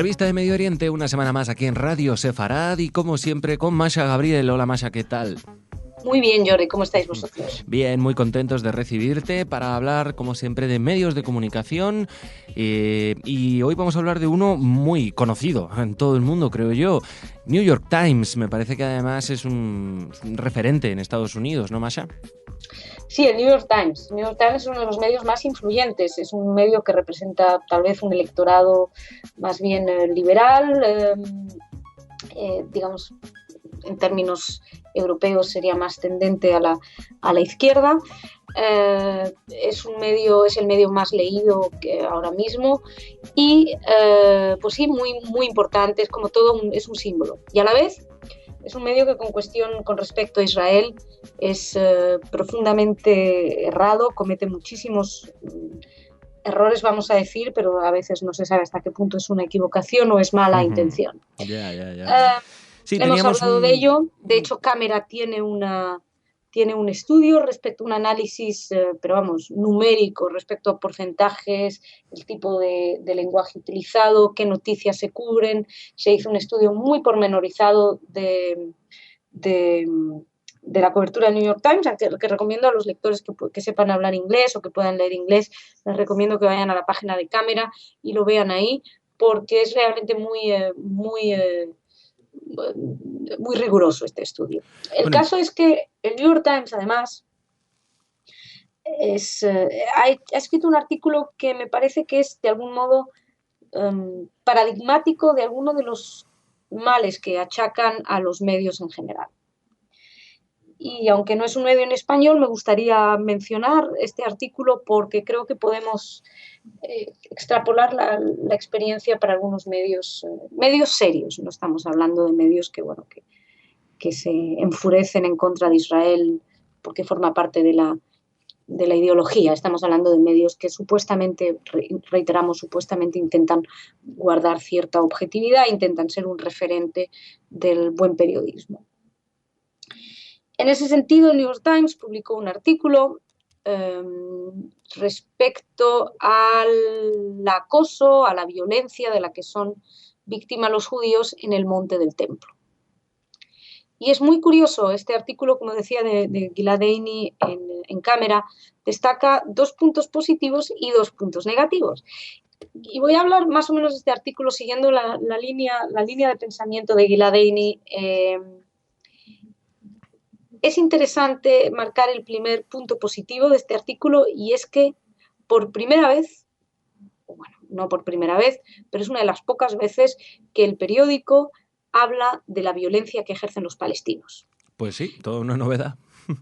Revista de Medio Oriente, una semana más aquí en Radio Sefarad y como siempre con Masha Gabriel. Hola Masha, ¿qué tal? Muy bien, Jordi, ¿cómo estáis vosotros? Bien, muy contentos de recibirte para hablar, como siempre, de medios de comunicación y hoy vamos a hablar de uno muy conocido en todo el mundo, creo yo. New York Times, me parece que además es un referente en Estados Unidos, ¿no, Masha? Sí, el New York Times. El New York Times es uno de los medios más influyentes. Es un medio que representa tal vez un electorado más bien liberal, digamos, en términos europeos sería más tendente a la izquierda. Es el medio más leído que ahora mismo y pues sí, muy, muy importante, es como todo, es un símbolo. Y a la vez es un medio que con respecto a Israel es profundamente errado, comete muchísimos errores, vamos a decir, pero a veces no se sabe hasta qué punto es una equivocación o es mala intención. Sí, Hemos hablado de ello. De hecho, Cámara tiene un estudio respecto a un análisis, pero vamos, numérico respecto a porcentajes, el tipo de lenguaje utilizado, qué noticias se cubren. Se hizo un estudio muy pormenorizado de la cobertura del New York Times, que recomiendo a los lectores que sepan hablar inglés o que puedan leer inglés. Les recomiendo que vayan a la página de Cámara y lo vean ahí, porque es realmente muy riguroso este estudio. El caso es que el New York Times, además, ha escrito un artículo que me parece que es, de algún modo, paradigmático de algunos de los males que achacan a los medios en general. Y aunque no es un medio en español, me gustaría mencionar este artículo porque creo que podemos extrapolar la experiencia para algunos medios serios. No estamos hablando de medios que se enfurecen en contra de Israel porque forma parte de la ideología. Estamos hablando de medios que supuestamente, reiteramos, supuestamente intentan guardar cierta objetividad, intentan ser un referente del buen periodismo. En ese sentido, el New York Times publicó un artículo respecto al acoso, a la violencia de la que son víctimas los judíos en el Monte del Templo. Y es muy curioso, este artículo, como decía, de Gilad Eyni en Cámara, destaca 2 puntos positivos y 2 puntos negativos. Y voy a hablar más o menos de este artículo siguiendo la línea de pensamiento de Gilad Eyni. Es interesante marcar el primer punto positivo de este artículo, y es que por primera vez, bueno, no por primera vez, pero es una de las pocas veces que el periódico habla de la violencia que ejercen los palestinos. Pues sí, toda una novedad.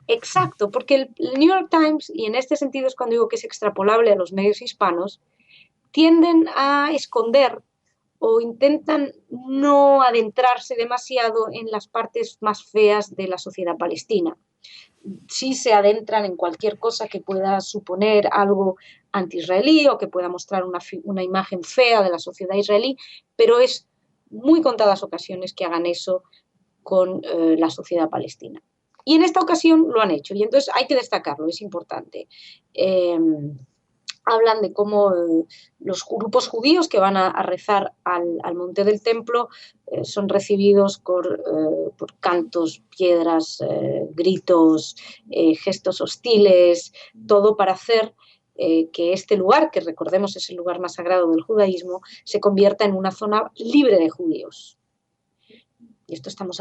Exacto, porque el New York Times, y en este sentido es cuando digo que es extrapolable a los medios hispanos, tienden a esconder o intentan no adentrarse demasiado en las partes más feas de la sociedad palestina. Sí se adentran en cualquier cosa que pueda suponer algo anti-israelí o que pueda mostrar una imagen fea de la sociedad israelí, pero es muy contadas ocasiones que hagan eso con la sociedad palestina. Y en esta ocasión lo han hecho, y entonces hay que destacarlo, es importante. Hablan de cómo los grupos judíos que van a rezar al Monte del Templo son recibidos por cantos, piedras, gritos, gestos hostiles, todo para hacer que este lugar, que recordemos es el lugar más sagrado del judaísmo, se convierta en una zona libre de judíos. Y esto estamos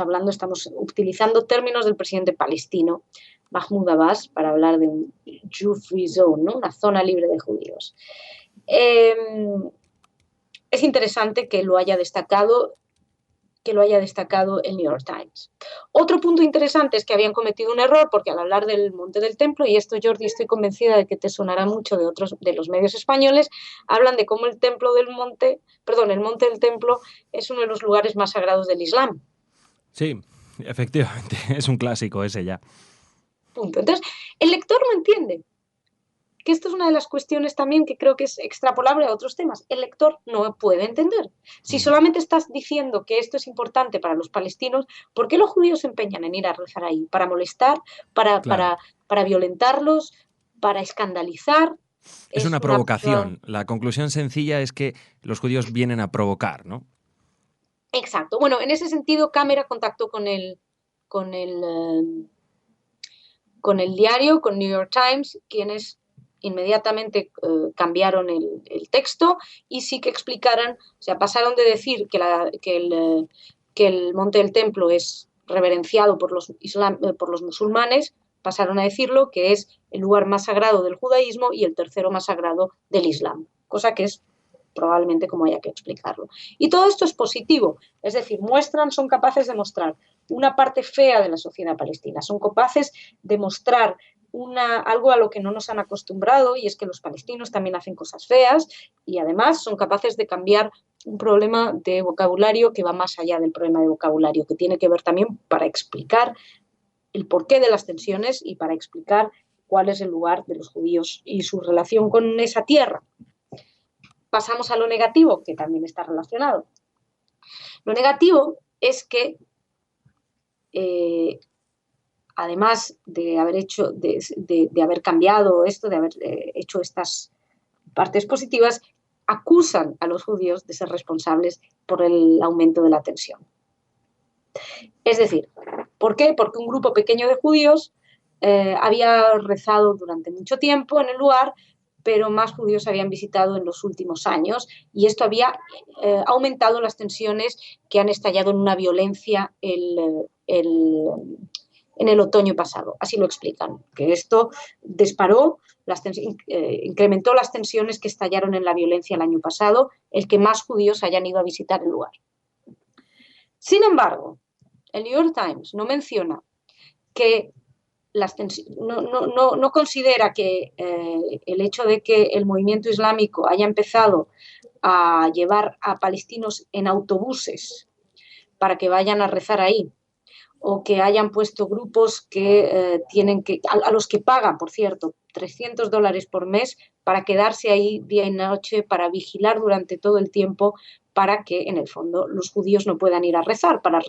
utilizando términos del presidente palestino, Mahmoud Abbas, para hablar de un Jew-free zone, ¿no? Una zona libre de judíos. Es interesante que lo haya destacado el New York Times. Otro punto interesante es que habían cometido un error, porque al hablar del Monte del Templo, y esto, Jordi, estoy convencida de que te sonará mucho de los medios españoles, hablan de cómo el Monte del Templo es uno de los lugares más sagrados del Islam. Sí, efectivamente, es un clásico ese ya. Punto. Entonces, el lector no entiende, que esto es una de las cuestiones también que creo que es extrapolable a otros temas. El lector no puede entender. Si solamente estás diciendo que esto es importante para los palestinos, ¿por qué los judíos se empeñan en ir a rezar ahí? ¿Para molestar? ¿Para violentarlos? ¿Para escandalizar? Es una provocación. La conclusión sencilla es que los judíos vienen a provocar, ¿no? Exacto. Bueno, en ese sentido, Cámara contactó con el, con el diario, con New York Times, quienes inmediatamente cambiaron el texto y sí que explicaran, o sea, pasaron de decir que el Monte del Templo es reverenciado por por los musulmanes, pasaron a decirlo que es el lugar más sagrado del judaísmo y el tercero más sagrado del Islam, cosa que es probablemente como haya que explicarlo. Y todo esto es positivo, es decir, son capaces de mostrar una parte fea de la sociedad palestina, son capaces de mostrar algo a lo que no nos han acostumbrado, y es que los palestinos también hacen cosas feas, y además son capaces de cambiar un problema de vocabulario que va más allá del problema de vocabulario, que tiene que ver también para explicar el porqué de las tensiones y para explicar cuál es el lugar de los judíos y su relación con esa tierra. Pasamos a lo negativo, que también está relacionado. Lo negativo es que además de haber hecho, de haber cambiado esto, de haber hecho estas partes positivas, acusan a los judíos de ser responsables por el aumento de la tensión. Es decir, ¿por qué? Porque un grupo pequeño de judíos había rezado durante mucho tiempo en el lugar, pero más judíos habían visitado en los últimos años y esto había aumentado las tensiones que han estallado en una violencia en el otoño pasado. Así lo explican, que esto incrementó las tensiones que estallaron en la violencia el año pasado, el que más judíos hayan ido a visitar el lugar. Sin embargo, el New York Times no menciona que no considera que el hecho de que el movimiento islámico haya empezado a llevar a palestinos en autobuses para que vayan a rezar ahí, o que hayan puesto grupos que a los que pagan, por cierto, $300 por mes para quedarse ahí día y noche, para vigilar durante todo el tiempo, para que en el fondo los judíos no puedan ir a rezar, para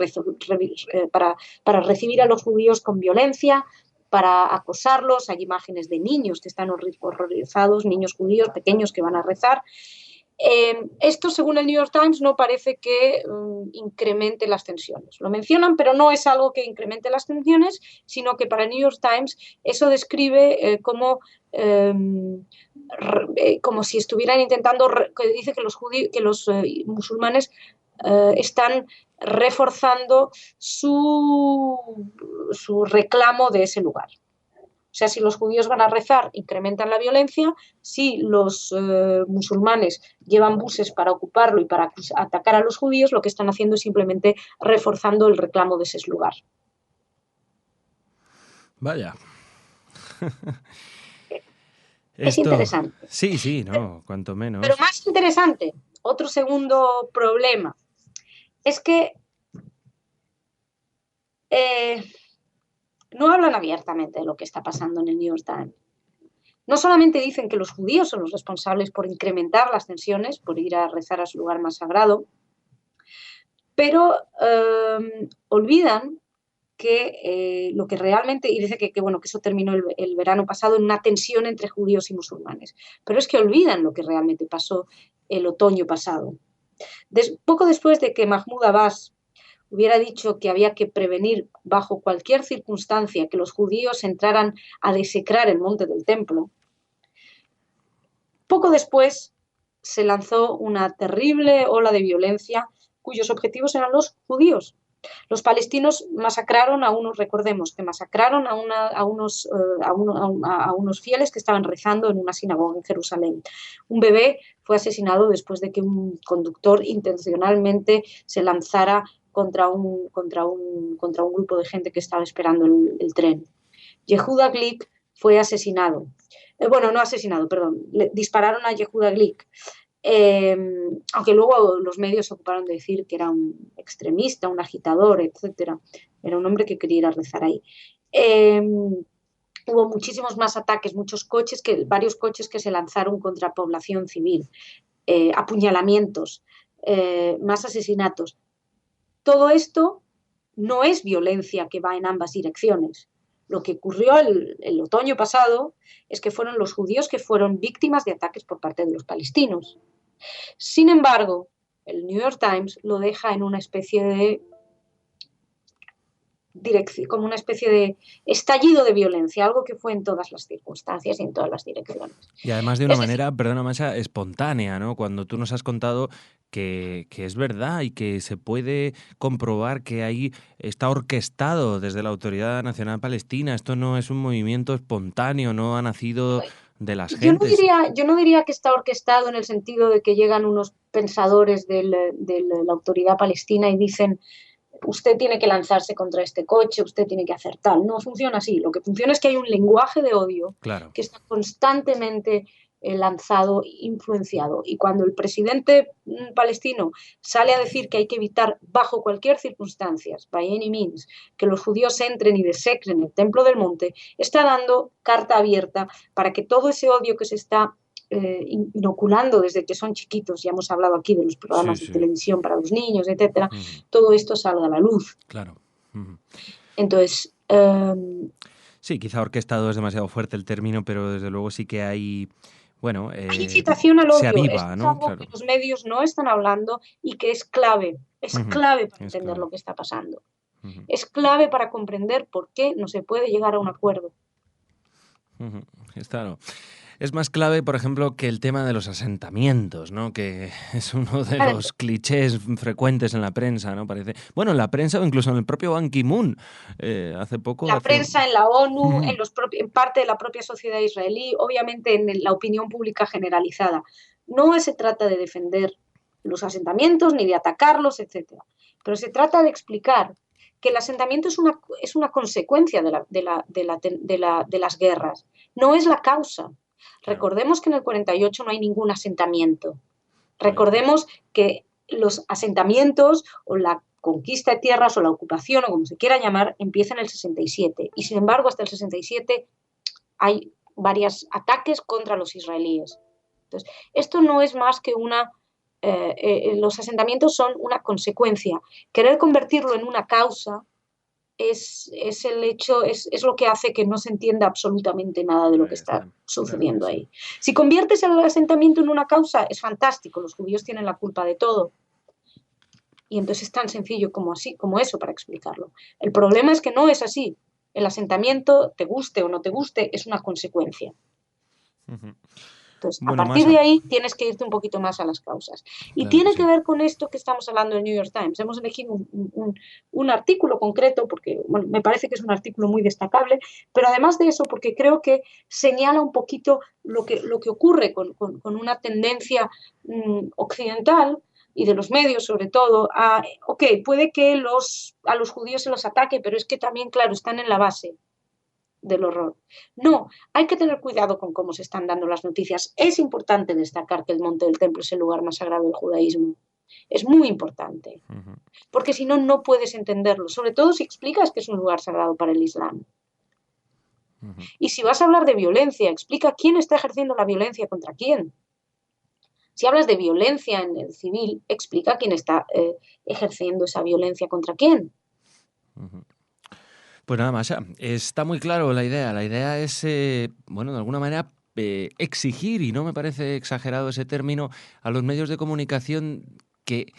recibir a los judíos con violencia, para acosarlos. Hay imágenes de niños que están horrorizados, niños judíos pequeños que van a rezar. Esto, según el New York Times, no parece que incremente las tensiones. Lo mencionan, pero no es algo que incremente las tensiones, sino que para el New York Times eso describe como si estuvieran intentando, que dice que los musulmanes están reforzando su reclamo de ese lugar. O sea, si los judíos van a rezar, incrementan la violencia. Si los musulmanes llevan buses para ocuparlo y para atacar a los judíos, lo que están haciendo es simplemente reforzando el reclamo de ese lugar. Vaya. Es interesante. Sí, no, cuanto menos. Pero más interesante, otro segundo problema, es que no hablan abiertamente de lo que está pasando en el New York Times. No solamente dicen que los judíos son los responsables por incrementar las tensiones, por ir a rezar a su lugar más sagrado, pero olvidan que lo que realmente, y dice que eso terminó el verano pasado en una tensión entre judíos y musulmanes, pero es que olvidan lo que realmente pasó el otoño pasado. Poco después de que Mahmoud Abbas hubiera dicho que había que prevenir bajo cualquier circunstancia que los judíos entraran a desecrar el monte del templo, poco después se lanzó una terrible ola de violencia cuyos objetivos eran los judíos. Los palestinos masacraron recordemos que masacraron a unos fieles que estaban rezando en una sinagoga en Jerusalén. Un bebé fue asesinado después de que un conductor intencionalmente se lanzara contra un grupo de gente que estaba esperando el tren. Yehuda Glick fue asesinado. Le dispararon a Yehuda Glick. Aunque luego los medios se ocuparon de decir que era un extremista, un agitador, etcétera. Era un hombre que quería ir a rezar ahí. Hubo muchísimos más ataques, varios coches que se lanzaron contra población civil, apuñalamientos, más asesinatos. Todo esto no es violencia que va en ambas direcciones. Lo que ocurrió el otoño pasado es que fueron los judíos que fueron víctimas de ataques por parte de los palestinos. Sin embargo, el New York Times lo deja en una especie de como una especie de estallido de violencia, algo que fue en todas las circunstancias y en todas las direcciones. Y además de una manera, perdona Masha, espontánea, ¿no? Cuando tú nos has contado que es verdad y que se puede comprobar que ahí está orquestado desde la Autoridad Nacional Palestina. Esto no es un movimiento espontáneo, no ha nacido de las gentes. Yo no diría que está orquestado en el sentido de que llegan unos pensadores de la Autoridad Palestina y dicen: usted tiene que lanzarse contra este coche, usted tiene que hacer tal. No funciona así. Lo que funciona es que hay un lenguaje de odio que está constantemente lanzado, influenciado. Y cuando el presidente palestino sale a decir que hay que evitar bajo cualquier circunstancia, by any means, que los judíos entren y desecren el Templo del Monte, está dando carta abierta para que todo ese odio que se está inoculando desde que son chiquitos, ya hemos hablado aquí de los programas de televisión para los niños, etcétera, todo esto salga a la luz. Claro. Entonces... sí, quizá orquestado es demasiado fuerte el término, pero desde luego sí que hay... Bueno, hay incitación al odio. Se aviva, es ¿no? algo que los medios no están hablando y que es clave. Es clave para entender lo que está pasando. Es clave para comprender por qué no se puede llegar a un acuerdo. Claro. Es más clave, por ejemplo, que el tema de los asentamientos, ¿no? Que es uno de los clichés frecuentes en la prensa, ¿no? Parece. Bueno, en la prensa o incluso en el propio Ban Ki-moon. Hace poco... prensa, en la ONU, en parte de la propia sociedad israelí, obviamente en la opinión pública generalizada. No se trata de defender los asentamientos ni de atacarlos, etcétera. Pero se trata de explicar que el asentamiento es una consecuencia de las guerras, no es la causa. Recordemos que en el 48 no hay ningún asentamiento. Recordemos que los asentamientos o la conquista de tierras o la ocupación o como se quiera llamar empieza en el 67 y sin embargo hasta el 67 hay varios ataques contra los israelíes. Entonces, esto no es más que los asentamientos son una consecuencia. Querer convertirlo en una causa es lo que hace que no se entienda absolutamente nada de lo que está sucediendo ahí. Si conviertes el asentamiento en una causa, es fantástico, los judíos tienen la culpa de todo. Y entonces es tan sencillo como eso para explicarlo. El problema es que no es así. El asentamiento, te guste o no te guste, es una consecuencia. Entonces, a partir de ahí tienes que irte un poquito más a las causas. Y tiene que ver con esto que estamos hablando del New York Times. Hemos elegido un artículo concreto porque me parece que es un artículo muy destacable, pero además de eso porque creo que señala un poquito lo que ocurre con una tendencia occidental y de los medios sobre todo, puede que a los judíos se los ataque, pero es que también, claro, están en la base del horror. No, hay que tener cuidado con cómo se están dando las noticias. Es importante destacar que el Monte del Templo es el lugar más sagrado del judaísmo. Es muy importante, porque si no, no puedes entenderlo, sobre todo si explicas que es un lugar sagrado para el Islam. Y si vas a hablar de violencia, explica quién está ejerciendo la violencia contra quién. Si hablas de violencia en el civil, explica quién está ejerciendo esa violencia contra quién. Pues nada más, está muy claro la idea. La idea es, de alguna manera exigir, y no me parece exagerado ese término, a los medios de comunicación que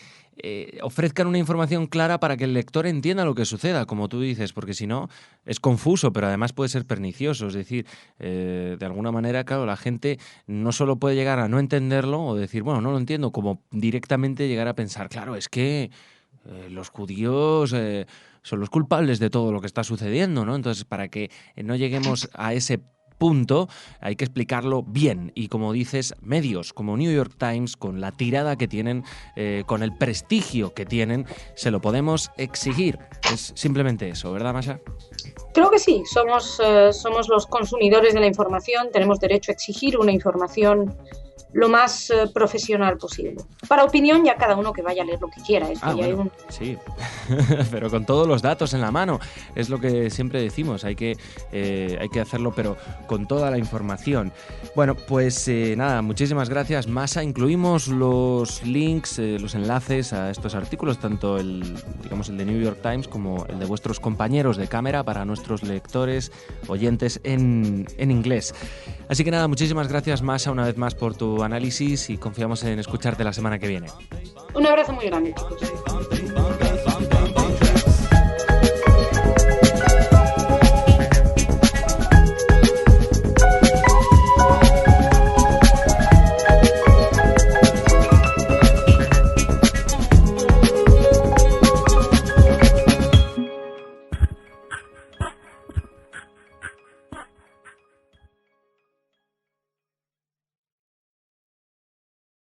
ofrezcan una información clara para que el lector entienda lo que suceda, como tú dices, porque si no es confuso, pero además puede ser pernicioso. Es decir, de alguna manera, claro, la gente no solo puede llegar a no entenderlo o decir, bueno, no lo entiendo, como directamente llegar a pensar, claro, es que los judíos son los culpables de todo lo que está sucediendo, ¿no? Entonces, para que no lleguemos a ese punto, hay que explicarlo bien. Y como dices, medios como New York Times, con la tirada que tienen, con el prestigio que tienen, se lo podemos exigir. Es simplemente eso, ¿verdad, Masha? Creo que sí. Somos los consumidores de la información. Tenemos derecho a exigir una información lo más profesional posible. Para opinión, ya cada uno que vaya a leer lo que quiera. Bueno, sí, pero con todos los datos en la mano. Es lo que siempre decimos, hay que hacerlo, pero con toda la información. Bueno, pues nada, muchísimas gracias, Masha. Incluimos los links, los enlaces a estos artículos, tanto el de New York Times como el de vuestros compañeros de cámara para nuestros lectores, oyentes en inglés. Así que nada, muchísimas gracias, Masha, una vez más por tu análisis y confiamos en escucharte la semana que viene. Un abrazo muy grande, chicos.